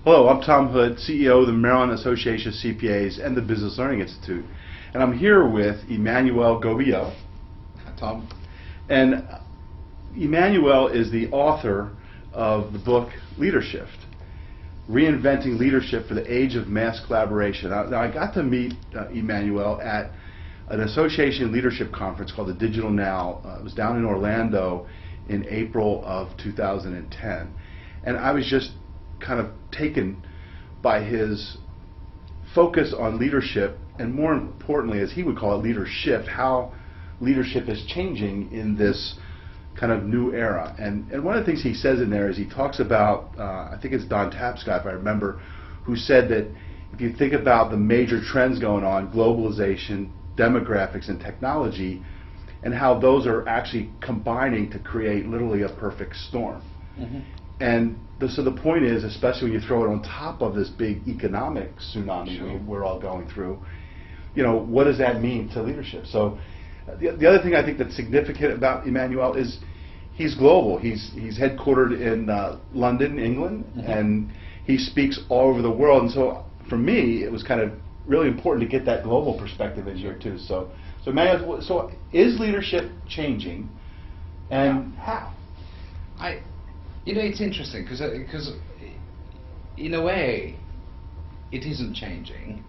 Hello, I'm Tom Hood, CEO of the Maryland Association of CPAs and the Business Learning Institute. And I'm here with Emmanuel Gobillot. Hi, Tom. And Emmanuel is the author of the book Leadershift, Reinventing Leadership for the Age of Mass Collaboration. Now I got to meet Emmanuel at an association leadership conference called the Digital Now. It was down in Orlando in April of 2010. And I was just kind of taken by his focus on leadership, and more importantly, as he would call it, leadership, how leadership is changing in this kind of new era. And one of the things he says in there is he talks about, I think it's Don Tapscott, if I remember, who said that if you think about the major trends going on, globalization, demographics, and technology, and how those are actually combining to create literally a perfect storm. Mm-hmm. And so the point is, especially when you throw it on top of this big economic tsunami Sure. we're all going through, you know, what does that mean to leadership? So the other thing I think that's significant about Emmanuel is he's global. He's headquartered in London, England, mm-hmm. and he speaks all over the world. And so for me, it was kind of really important to get that global perspective in here too. So Emmanuel, so is leadership changing, and how? You know, it's interesting because in a way it isn't changing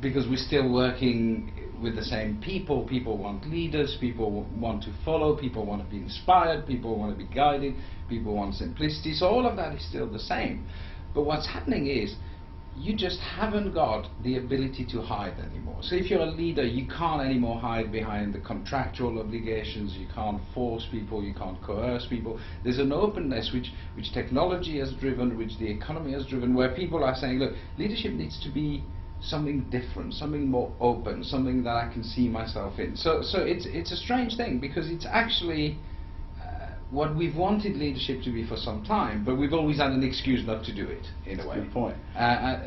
because we're still working with the same people. People want leaders, people want to follow, people want to be inspired, people want to be guided, people want simplicity. So all of that is still the same. But what's happening is you just haven't got the ability to hide anymore. So if you're a leader, you can't anymore hide behind the contractual obligations, you can't force people, you can't coerce people. There's an openness which technology has driven, which the economy has driven, where people are saying, look, leadership needs to be something different, something more open, something that I can see myself in. So it's a strange thing, because it's actually what we've wanted leadership to be for some time, but we've always had an excuse not to do it, in a way. Good point.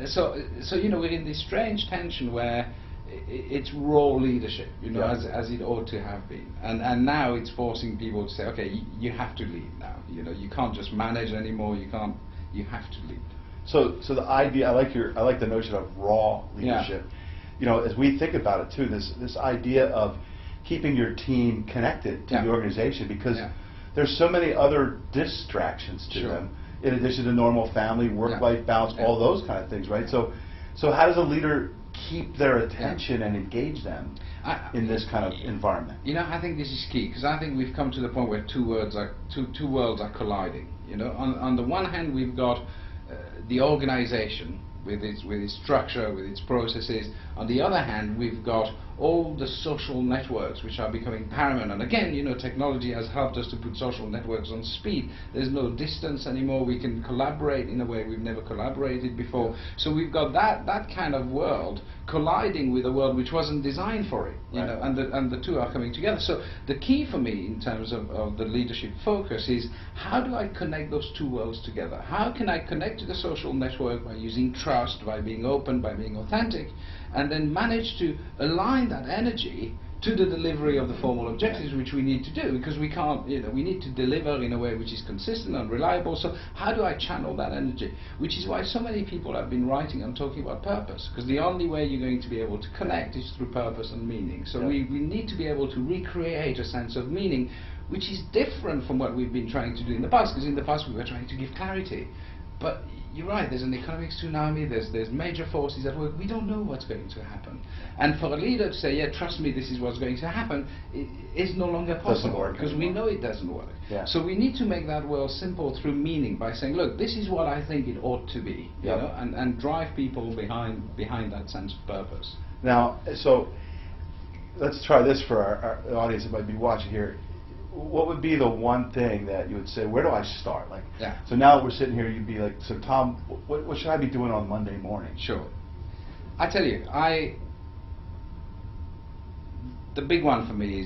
So you know, we're in this strange tension where it's raw leadership, you know, Yeah. as it ought to have been, and now it's forcing people to say, okay, you have to lead now. You know, you can't just manage anymore. You have to lead. So the idea, I like the notion of raw leadership. Yeah. You know, as we think about it too, this idea of keeping your team connected to Yeah. the organization, because Yeah. there's so many other distractions to Sure. them, in addition to normal family, work-life balance, Yeah. all those kind of things, right? So how does a leader keep their attention and engage them in this kind of environment? You know, I think this is key, because I think we've come to the point where two worlds are colliding. You know, on the one hand, we've got the organization with its structure, with its processes. On the other hand, we've got all the social networks which are becoming paramount. And again, you know, technology has helped us to put social networks on speed. There's no distance anymore. We can collaborate in a way we've never collaborated before. So we've got that kind of world colliding with a world which wasn't designed for it. You know, and the two are coming together. So the key for me in terms of the leadership focus is, how do I connect those two worlds together? How can I connect to the social network by using trust, by being open, by being authentic, and then manage to align that energy to the delivery of the formal objectives which we need to do, because we can't, you know, we need to deliver in a way which is consistent and reliable. So how do I channel that energy? Which is why so many people have been writing and talking about purpose, because the only way you're going to be able to connect is through purpose and meaning. So we need to be able to recreate a sense of meaning which is different from what we've been trying to do in the past, because in the past we were trying to give clarity. But you're right, there's an economic tsunami, there's major forces at work, we don't know what's going to happen. And for a leader to say, yeah, trust me, this is what's going to happen, is no longer possible, because we know it doesn't work. Yeah. So we need to make that world simple through meaning, by saying, look, this is what I think it ought to be, you know, and drive people behind that sense of purpose. Now, so let's try this for our audience that might be watching here. What would be the one thing that you would say, where do I start? Like, so now that we're sitting here, you'd be like, so Tom, what should I be doing on Monday morning? Sure. I tell you, the big one for me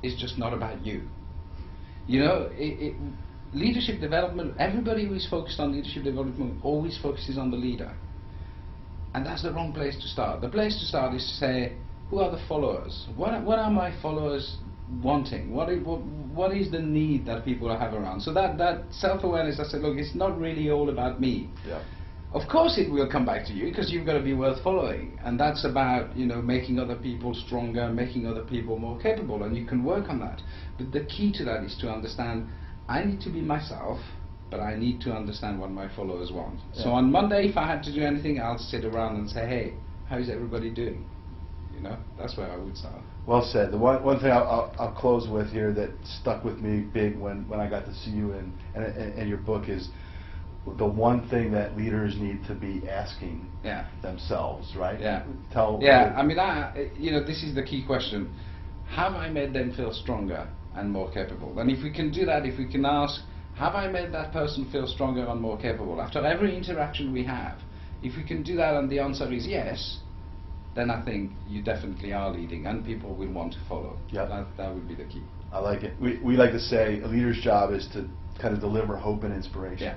is just not about you. You know, leadership development, everybody who is focused on leadership development always focuses on the leader. And that's the wrong place to start. The place to start is to say, who are the followers? What are my followers wanting? What is the need that people have around? So that self-awareness, I said, look, it's not really all about me. Yeah. Of course it will come back to you, because you've got to be worth following, and that's about, you know, making other people stronger, making other people more capable, and you can work on that. But the key to that is to understand, I need to be myself, but I need to understand what my followers want. Yeah. So on Monday, if I had to do anything, I'll sit around and say, hey, how is everybody doing? You know, that's where I would start. Well said. The one thing I'll close with here that stuck with me big when I got to see you and your book is the one thing that leaders need to be asking themselves, right? Yeah. I mean, you know, this is the key question. Have I made them feel stronger and more capable? And if we can do that, if we can ask, have I made that person feel stronger and more capable? After every interaction we have, if we can do that and the answer is yes, then I think you definitely are leading and people will want to follow. Yeah. That would be the key. I like it. We like to say a leader's job is to kind of deliver hope and inspiration. Yeah.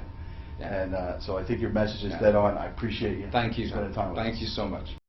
And so I think your message is dead on. I appreciate you. Thank you. Spending time with us. Thank you so much.